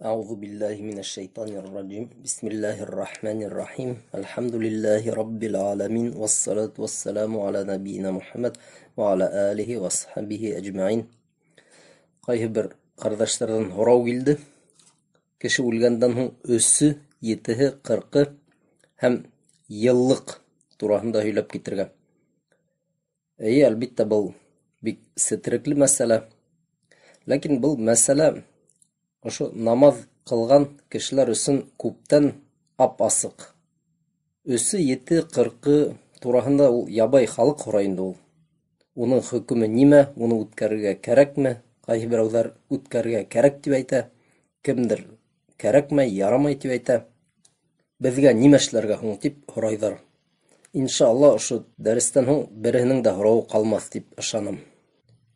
أعوذ بالله من الشيطان الرجيم بسم الله الرحمن الرحيم الحمد لله رب العالمين والصلاة والسلام على نبينا محمد وعلى آله وصحبه أجمعين. Qayı bir kardeşlerden horau geldi. Kişi ölgenden hun össü, yetihi, kırkı hem yıllık turahında hüylep getirgen. Elbette bu bir setirikli mesele. Lakin bu mesele şu namaz kılgan kişiler üçün kuptan ap-asık. Ösü yeti kırkı turahında yabay halık horayında ol. Onun hükümü nime, onu utkariga kerek mi? Qayı biravlar utkariga kerek dip ayta. Kimdir kerekme, yaramay dip ayta. Bizge nimeşlerge hun dip horaylar. İnşallah şu deristen hun birinin de horau kalmaz dip ışanım.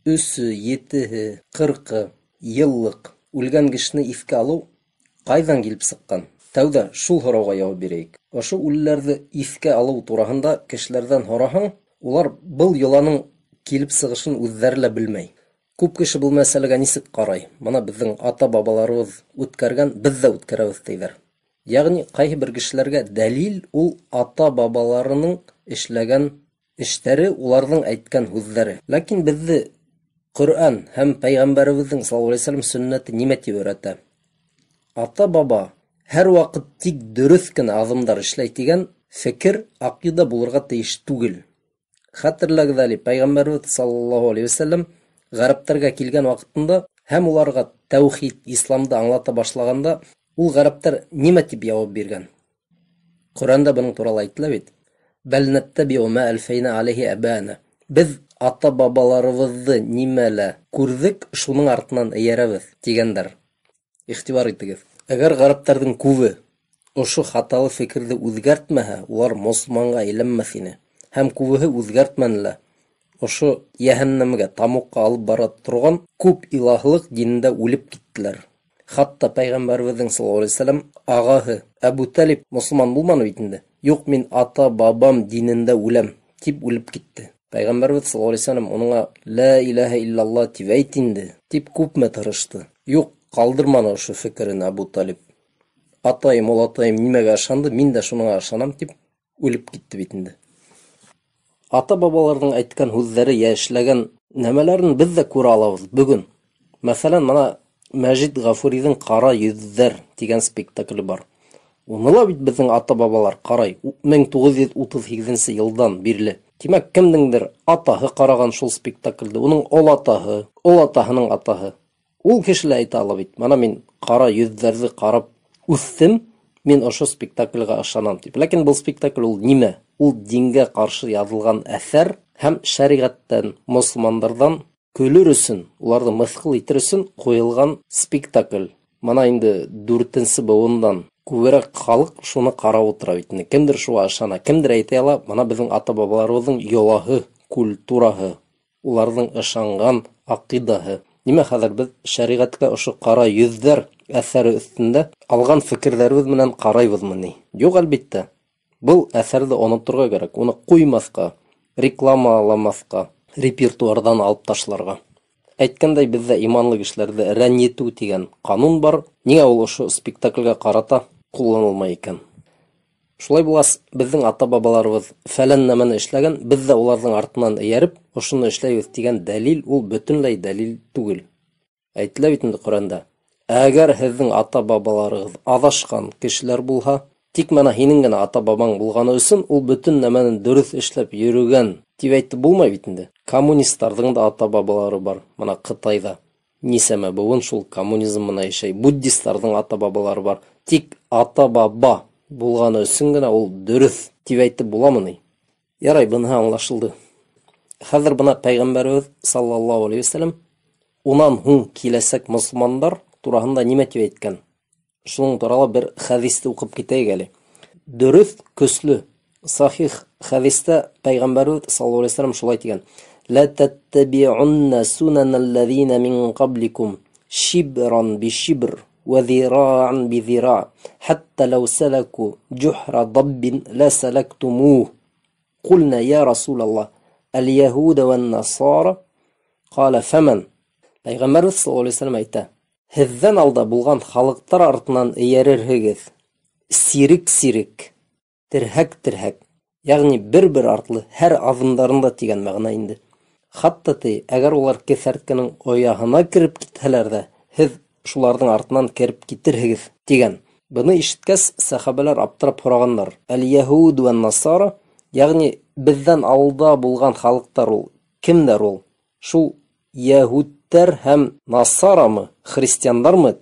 Ösü yetihi, kırkı, yıllık Үлген кишini ифке алу қайдан келіп сыққан? Тәуді шул хорауға жауап берейік. Ошу үлілерді ифке алу турасында кишилерден сораһаң, улар бұл йоланың келіп сығышын өздері білмей. Көп киши бұл мәсьәләгә нисек қарай? Мына безнең ата-бабаларыбыз үткәргән, без дә үткәрәбез диләр. Ягъни кайһы бер кешеләргә дәлил ул ата-бабаларының эшләгән эшләре, уларның әйткән сүзләре. Ләкин безне Kur'an hem Peygamberimizin sallallahu aleyhi ve sellem sünneti nimeti öğretti. Ata-baba her vakit tik dürüstken azımlar işleytigen fikir, akida bulurga teyiş tugil. Hatırlagıdali Peygamberimiz sallallahu aleyhi ve sellem gariptarga kelgen vakitinde hem ularga tevhid, İslam'da anlata başlaganda ul gariptar nime tip cevap bergen. Kur'an'da bunun turalı aytılab edi. Bel nettebi'u ma elfeyna aleyhi ebana. Biz ата-бабаларыбызды нимәлә күрдек, шуның артынан иярәбез дигәндер. Ихтибар итегез. Әгәр гарәптәрнең күбе ошы хаталы фикерде үзгәртмәһә, улар мусламанга әйләнмәс ине. Һәм күбеһе үзгәртмәнеләр. Ошы яһәннәмгә тамукка алып бара торган күп илаһлык динендә үлеп киттеләр. Хатта Пәйгамбәрбезнең саллаллаһу алейһи ва саллям агаһы Әбу Талиб мусламан булманы бит инде. Юк, мин ата-бабам динендә үләм дип үлеп китте. Peygamberimiz sallallahu aleyhi ve sellem onunla La ilahe illallah tibeyt indi. Tip kupme tırıştı. Yok kaldırmana şu fikrini Abu Talib. Atayım ol atayım nimege aşandı. Min de şuna aşanam tip ölüp gitti bitindi. Ata babalarının aytkan hüzleri yaşlagan nemelerini biz de kura alabız bugün. Mesela mana Majid Gafuri'nin Kara Yüzler diyen spektakli var. Onunla bizim ata babalar karay 1938 yıldan birli. Demek kimdingdir atahı qaragan şol spektaklde, onun ol atahı, ol atahının atahı. Ol kişiler ayta alab it. Mana men qara yüzlerdi qarab üstüm, men oşo spektaklga aşanam dip. Lakin bu spektakl ol nime? Ol dinge qarşı yazılgan eser hem şeriattan, musulmanlardan kölür üçün, ulardı mıskıl itir üçün koyulgan spektakl. Mana indi 4-nji bowundan Күберәк халык шуны карап утыра бит. Кемдер шуга ышана, кемдер әйтә ала, мана безнең ата-бабаларыбызның йолаһы, культураһы, уларның ышанган акидаһы. Нимә хәзер без шәригатькә ошо кара йөзләр әсәре өстендә алган фикерләребез менән карайбызмы? Юк, әлбәттә. Бу әсәрне онытырга кирәк, уны куймаска, рекламаламаска, репертуардан алып ташларга. Әйткәндәй, бездә иманлы кешеләрне рәнҗетү дигән канун бар. Нигә ул ошо спектакльгә карата кулланылмай икән? Шулай булгас, безнең ата-бабаларыбыз фәлән нәмәне эшләгән, без дә уларның артыннан ияреп, ошоны эшләйбез дигән дәлил ул бөтенләй дәлил түгел. Әйтелә бит инде Коръәндә. Әгәр һезнең ата-бабаларыгыз адашкан кешеләр булһа, тик менә һинең генә ата-бабаң булганы өчен ул бөтен нәмәне дөрес эшләп йөргән дип әйтеп булмай бит инде. Коммунистларның да ата-бабалары бар. Менә Кытайда. Нисәмә бүген шул коммунизм менә яшәй. Буддистларның ата-бабалары бар. Тик ата-баба булганы өчен генә ул дөрес дип әйтеп буламыни? Ярай, буны аңлашылды. Хәзер бына Пәйгамбәрбез саллаллаһу алейһи ва саллям унан һуң киләсәк мусламаннар турасында нимә дип әйткән? Шуның турында бер хәдисте укып китәйек әле. Дөрес, көчле, сахих хәдистә Пәйгамбәрбез саллаллаһу алейһи ва саллям шулай дигән. لا تتبعن سنن الذين من قبلكم شبرا بشبر وذراعا بذراع حتى لو سلكوا جحر ضب لسلكتموه قلنا يا رسول الله اليهود والنصارى قال فمن Peygamberimiz sallallahu aleyhi ve sellem ayta Һеҙҙән алда булған халыҡтар артынан эйәрерһегеҙ. Сирек-сирек, терһәк-терһәк, яғни бер-бер артлы һәр аҙымдарында тигән мәғәнә инде. Хатта ти, әгәр улар кеҫәрткенең ояһына кереп китһәләр ҙә, һеҙ шуларҙың артынан кереп китерһегеҙ тигән. Быны ишеткәс, сәхәбәләр аптырап һорағандар. Әл-Яһуд вә Насара, яғни беҙҙән алда булған халыҡтар ул. Кемдәр ул? Шул Яһүдтәр һәм Насарамы, христиандармы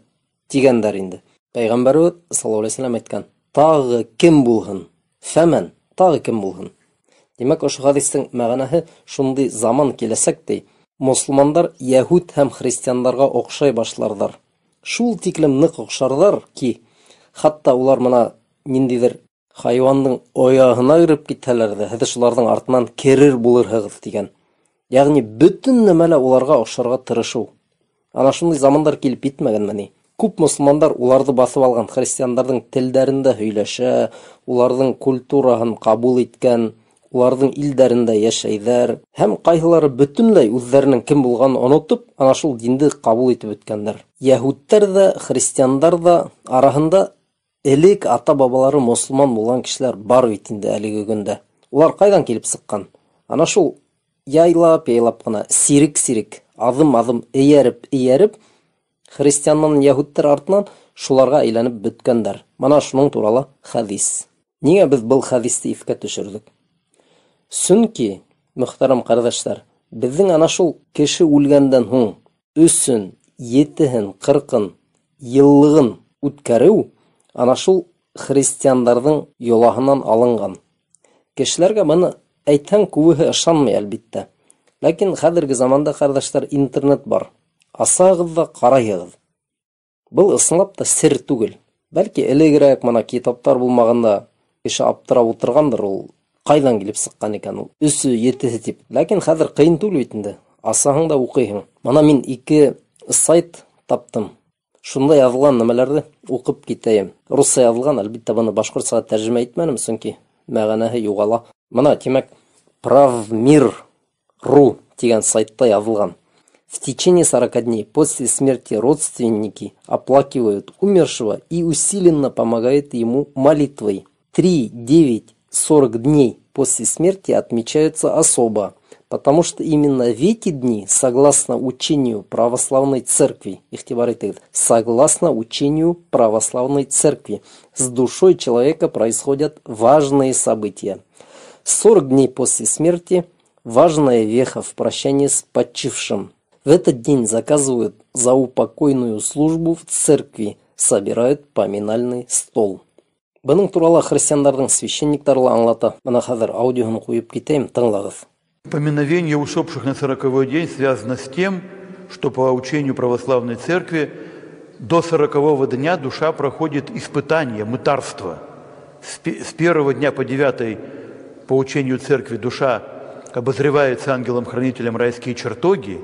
тигәндәр инде. Пәйғәмбәребеҙ саллаллаху алейхи ва саллям әйткән: тағы кем булһын? Фәмән, тағы кем булһын? Демәк, ошо хадистең мәғәнәһе шундый заман киләсәк ди. Мосолмандар Яһүд һәм христиандарға оҡшай башларҙар. Шул тиклем ныҡ оҡшарҙар ки, хатта улар мына ниндейҙер хайуандың ояһына киреп китһәләр ҙә, һеҙ шуларҙың артынан керер булырһығыҙ тигән. Яғни бөтөн нәмәлә уларға оҡшарға тырышыу. Ана шундай замандар килеп етмәгәнме ни? Күп мосолмандар уларҙы баҫып алған христиандарҙың телдәрендә һөйләшә, уларҙың культураһын ҡабул иткән, уларҙың илдәрендә йәшәйҙәр, һәм ҡайһылары бөтөнләй үҙҙәренең кем булғанын онотоп, ана шул динде ҡабул итеп бөткәндәр. Яһүдтәр ҙә, христиандар ҙа араһында элек ата-бабалары мосолман булған кешеләр бар бит инде әлеге көндә. Улар ҡайҙан килеп сыҡҡан? Ана шул яйлап ҡына, сирек-сирек, аҙым-аҙым эйәреп, христианнан яһүдтәр артынан шуларға әйләнеп бөткәндәр. Мана шуның турала хәдис. Ниңә беҙ был хәдисте иҫкә төшөрҙөк? Сөнки, мөхтәрәм ҡәрҙәштәр, беҙҙең ана шул кеше үлгәндән һуң 3-өн, 7-һен, 40-ын, йыллығын үткәреү ана шул христиандарҙың йолаһынан алынған. Кешеләргә быны әйтһәң күбеһе ышанмай, әлбиттә. Ләкин хәҙерге заманда, ҡәрҙәштәр, интернет бар. Асағыҙ ҙа ҡарайһығыҙ. Был ысынлап та сер түгел. Бәлки элегерәк мына китаптар булмағанда кеше аптырап ултырғандыр, ул ҡайҙан килеп сыҡҡан икән ул 3-ө, 7-һе тип. Ләкин хәҙер ҡыйын түгел бит инде. Асаһың да уҡыйһың. Мана мин 2 сайт таптым. Шунда яҙылған нәмәләрҙе уҡып китәйем. Русса яҙылған, әлбиттә быны башҡортсаға тәржемә итмәнем, сөнки мәғәнәһе юғала. Мына, тимәк, Pravmir.ru тигән сайтта яҙылған. В течение 40 дней после смерти родственники оплакивают умершего и усиленно помогают ему молитвой. 3, 9, 40 дней после смерти отмечаются особо, потому что именно в эти дни, согласно учению православной церкви, согласно учению православной церкви, с душой человека происходят важные события. 40 дней после смерти – важная веха в прощании с почившим. В этот день заказывают заупокойную службу в церкви, собирают поминальный стол. Бының турала христиандардың священниктары аңлата. Мына хәҙер аудионы ҡуйып китәйем, тыңлағыҙ. Поминовение усопших на 40-й день связано с тем, что по учению православной церкви до 40-го дня душа проходит испытание, мытарство. С первого дня по 9-й по учению церкви душа обозревается ангелом-хранителем райские чертоги,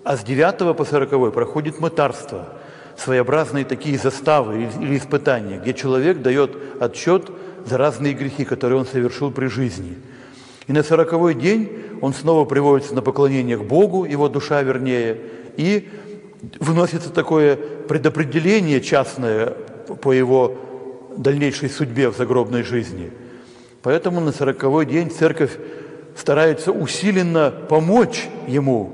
а с 9 по 40 проходит мытарство, своеобразные такие заставы или испытания, где человек дает отчет за разные грехи, которые он совершил при жизни. И на 40-й день он снова приводится на поклонение к Богу, его душа вернее, и выносится такое предопределение частное по его дальнейшей судьбе в загробной жизни. Поэтому на 40-й день церковь старается усиленно помочь ему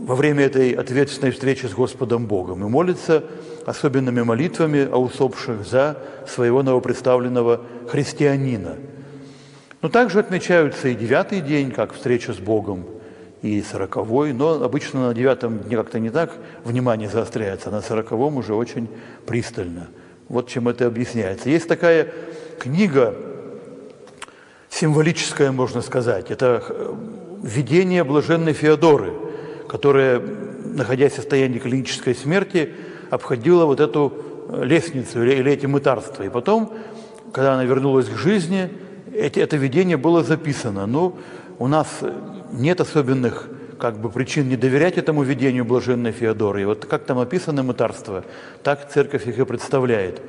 во время этой ответственной встречи с Господом Богом и молится особенными молитвами о усопших за своего новопредставленного христианина. Но также отмечаются и 9-й день, как встреча с Богом, и 40-й, но обычно на 9-м дне как-то не так внимание заостряется, а на 40-м уже очень пристально. Вот чем это объясняется. Есть такая книга, символическая, можно сказать, это «Видение блаженной Феодоры», которая, находясь в состоянии клинической смерти, обходила вот эту лестницу или эти мытарства. И потом, когда она вернулась к жизни, это видение было записано. Но у нас нет особенных причин не доверять этому видению блаженной Феодоры. И вот как там описаны мытарства, так церковь их и представляет,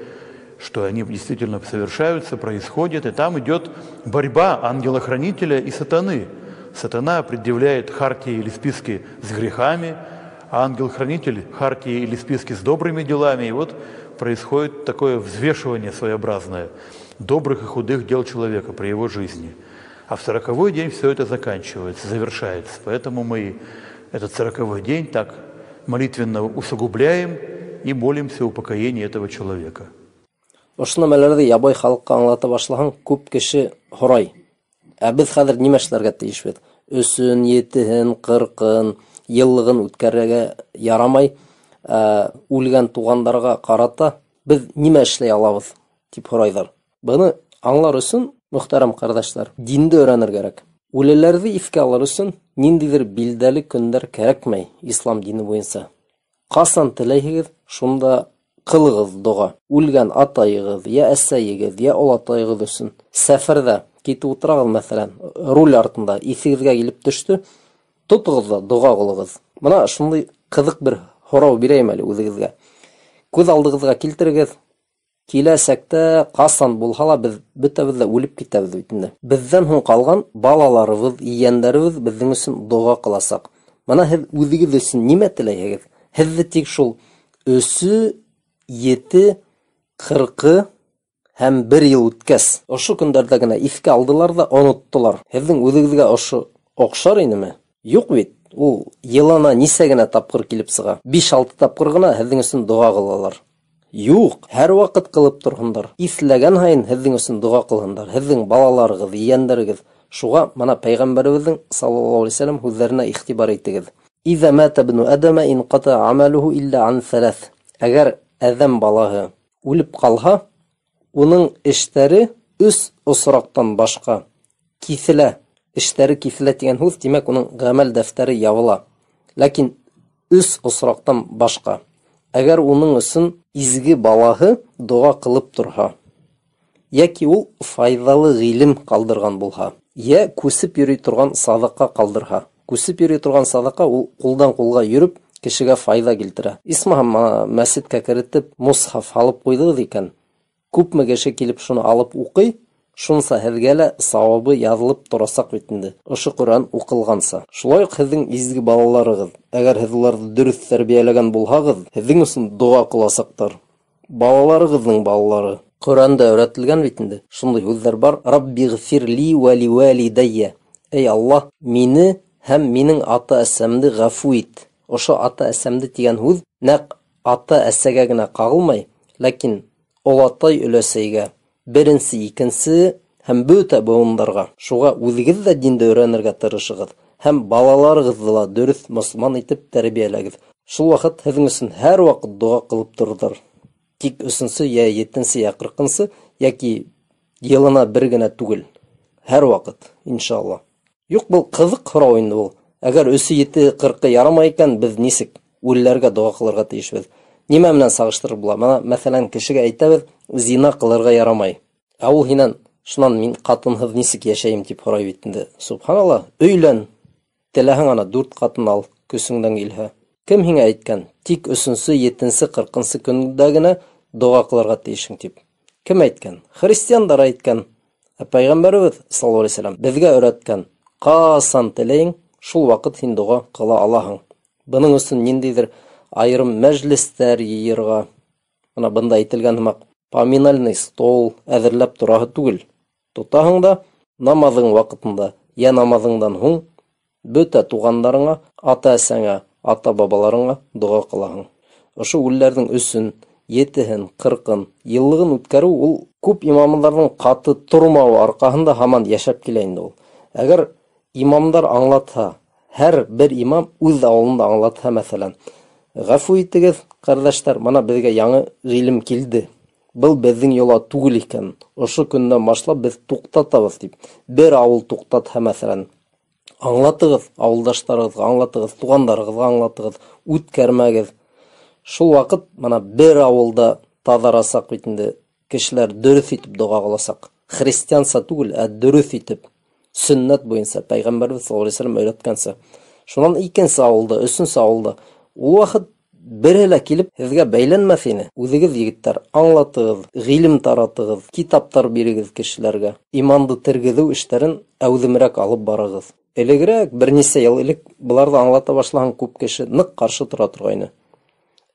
что они действительно совершаются, происходят, и там идет борьба ангела-хранителя и сатаны. Сатана предъявляет хартии или списки с грехами, а ангел-хранитель хартии или списки с добрыми делами, и вот происходит такое взвешивание своеобразное добрых и худых дел человека при его жизни. А в 40-й день все это заканчивается, завершается. Поэтому мы этот 40-й день так молитвенно усугубляем и молимся о упокоении этого человека. Ошо нәмәләрҙе ябай халыҡҡа аңлата башлаһаң, күп кеше һорай. Ә беҙ хәҙер нимә эшләргә тейешбеҙ? 3-өн, 7-һен, 40-ын, йыллығын үткәрергә ярамай, үлгән туғандарға ҡарата беҙ нимә эшләй алабыҙ, тип һорайҙар. Быны аңлар өсөн, мөхтәрәм ҡәрҙәштәр, динде өйрәнер кәрәк. Үлеләрҙе иҫкә алыр өсөн ниндәйҙер билдәле көндәр кәрәкмәй ислам дине буйынса. Ҡасан теләйһегеҙ, шунда ҡылығыҙ доға. Үлгән атайығыҙ, йә әсәйегеҙ, йә олатайығыҙ өсөн. Сәфәрҙә китеп ултырағыҙ, мәҫәлән, руль артында иҫегеҙгә килеп төштө, тотоғоҙ да доға ҡылығыҙ. Бына шундай ҡыҙыҡ бер һорау бирәйем әле үҙегеҙгә. Күҙ алдығыҙға килтерегеҙ. Киләсәктә ҡасан булһа ла беҙ бөтәбеҙ ҙә үлеп китәбеҙ бит инде. Беҙҙән һуң ҡалған балаларыбыҙ, ейәндәребеҙ беҙҙең өсөн доға ҡыласаҡ. Бына һеҙ үҙегеҙ өсөн нимә теләйһегеҙ? Һеҙҙе тик шул 3, 7, 40 һәм 1 йыл үткәс, ошо көндәрҙә генә иҫкә алдылар да оноттолар. Һеҙҙең үҙегеҙгә ошо оҡшар инеме? Юҡ бит. Ул йылына нисә генә тапҡыр килеп сыға? 5-6 тапҡыр ғына һеҙҙең өсөн доға ҡылалар. Юҡ, һәр ваҡыт ҡылып торһондар. Иҫләгән һайын һеҙҙең өсөн доға ҡылһындар. Һеҙҙең балаларығыҙ, ейәндәрегеҙ. Шуға мына пәйғәмбәребеҙҙең саллаллаху алейхи ва саллям һүҙҙәренә иғтибар итегеҙ. Иза мата бну адама инқата амалуху илля ан салас. Әгәр әҙәм балаһы үлеп ҡалһа, уның эштәре 3 осраҡтан башҡа киҫелә. Эштәре киҫелә тигән һүҙ, тимәк, уның ғәмәл дәфтәре ябыла. Ләкин 3 осраҡтан башҡа. Әгәр уның өсөн изге балаһы доға ҡылып торһа, йәки ул файҙалы ғилем ҡалдырған булһа, йә күсеп йөрөй торған саҙаҡа ҡалдырһа. Күсеп йөрөй торған саҙаҡа ул ҡулдан ҡулға йөрөп кешегә файҙа килтерә. Исмаһам, мәсеткә керетеп, мусхаф алып ҡуйҙығыҙ икән, күпме кеше килеп шуны алып уҡый, шунса һеҙгә лә сауабы яҙылып торасаҡ бит инде, ошо Ҡөрьән уҡылғанса. Шулай уҡ һеҙҙең изге балаларығыҙ, әгәр һеҙ уларҙы дөрөҫ тәрбиәләгән булһағыҙ, һеҙҙең өсөн доға ҡыласаҡтар. Балаларығыҙҙың балалары. Ҡөрьәндә өйрәтелгән бит инде. Шундай һүҙҙәр бар. Раббиғфир ли ва ли валидайя. Эй Аллаһ, мине һәм минең ата-әсәмде ғәфү ит. Ошо ата-әсәмде тигән һүҙ нәҡ ата-әсәгә генә ҡағылмай, ләкин олатай өләсәйгә, беренсе, икенсе һәм бөтә быуындарға. Шуға үҙегеҙ ҙә динде өйрәнергә тырышығыҙ һәм балаларығыҙҙы ла дөрөҫ мосолман итеп тәрбиәләгеҙ. Шул ваҡыт һеҙҙең өсөн һәр ваҡыт доға ҡылып торҙар. Тик 3-нсе, йә 7-нсе, йә 40-нсы, йәки йылына бер генә түгел. Һәр ваҡыт, иншалла. Юҡ, был ҡыҙыҡ һорау инде ул. Әгәр 3-7-40 ярамай икән, беҙ нисек үлеләргә доға ҡылырға тейешбеҙ? Нимә менән сағыштырып була? Мәҫәлән, кешегә әйтәбеҙ, зина ҡылырға ярамай. Ә ул һинән, шунан мин ҡатынһыҙ нисек йәшәйем тип һорай бит инде. Субханалла, өйлән. Теләһәң ана 4 ҡатын ал, көсөңдән килһә. Кем һиңә әйткән? Тик 3-нсе, 7-нсе, 40-нсы көндә генә доға ҡылырға тейешең тип. Кем әйткән? Христиандар әйткән. Ә Пәйғәмбәребеҙ саллаллаху алейхи ва саллям беҙгә өйрәткән. Ҡасан теләйең, шул ваҡыт һин доға ҡыла алаһың. Бының өсөн ниндәйҙер айырым мәжлестәр йыйырға, ана бында әйтелгән һымаҡ, поминальный стол әҙерләп тораһы түгел. Тотаһың да намаҙың ваҡытында, йә намаҙыңдан һуң бөтә туғандарыңа, ата-әсәңә, ата-бабаларыңа доға ҡылаһың. Ошо үлеләрҙең 3-өн, 7-һен, 40-ын, йыллығын үткәреү ул күп имамдарҙың ҡаты тормауы арҡаһында һаман йәшәп килә инде ул. Әгәр имамдар аңлатһа, һәр бер имам үҙ ауылында аңлатһа, мәҫәлән, ғәфү итегеҙ, ҡәрҙәштәр, мана беҙгә яңы ғилем килде. Был беҙҙең йола түгел икән. Ошо көндән башлап беҙ туҡтатабыҙ тип. Бер ауыл туҡтатһа, мәҫәлән, аңлатығыҙ, ауылдаштарығыҙға аңлатығыҙ, туғандарығыҙға аңлатығыҙ, үткәрмәгеҙ. Шул ваҡыт, мана бер ауылда таҙарасаҡ бит инде, кешеләр дөрөҫ итеп доға ҡыласаҡ. Христианса түгел, ә дөрөҫ итеп. Сөннәт буйынса, Пәйғәмбәрбеҙ саллаллаху алейхи ва саллям өйрәткәнсә. Шунан 2-нсе ауылда, 3-нсе ауылда, ул ваҡыт бере лә килеп һеҙгә бәйләнмәҫ ине. Үҙегеҙ, егеттәр, аңлатығыҙ, ғилем таратығыҙ, китаптар бирегеҙ кешеләргә. Иманды тергеҙеү эштәрен әүҙемерәк алып барығыҙ. элегрәк, бернисә ел элек буларны аңлата башлаган күп кеше нык каршы тора торгайны.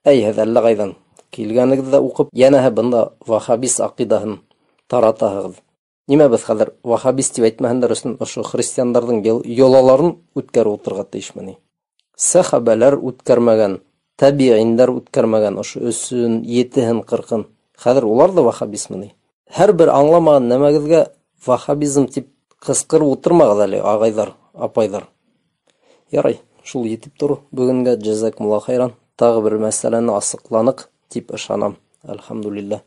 Әйһез әллә кайдан килгәнегездә укып, янәһе бында вахабис акыйдаһын таратаһыгыз. Нимә без хәзер вахабис дип әйтмәһендер өчен ошо христианнарның йолаларын үткәрү утырга тиешмени. Сахабалар үткәрмәгән, табииндар үткәрмәгән ошо 3-ен, 7-ен, 40-ын. Хәзер улар да вахабисмени. Һәрбер аңламаган нәмәгезгә вахабизм дип кыскырып утырмагыз әле, агайдар, апайдар. Ярый, шул йетеп тору. Бүгенгә җәзакмулла хайран. Тагы бер мәсьәләне асыкланык дип ышанам. Әлхәмдүлилләh.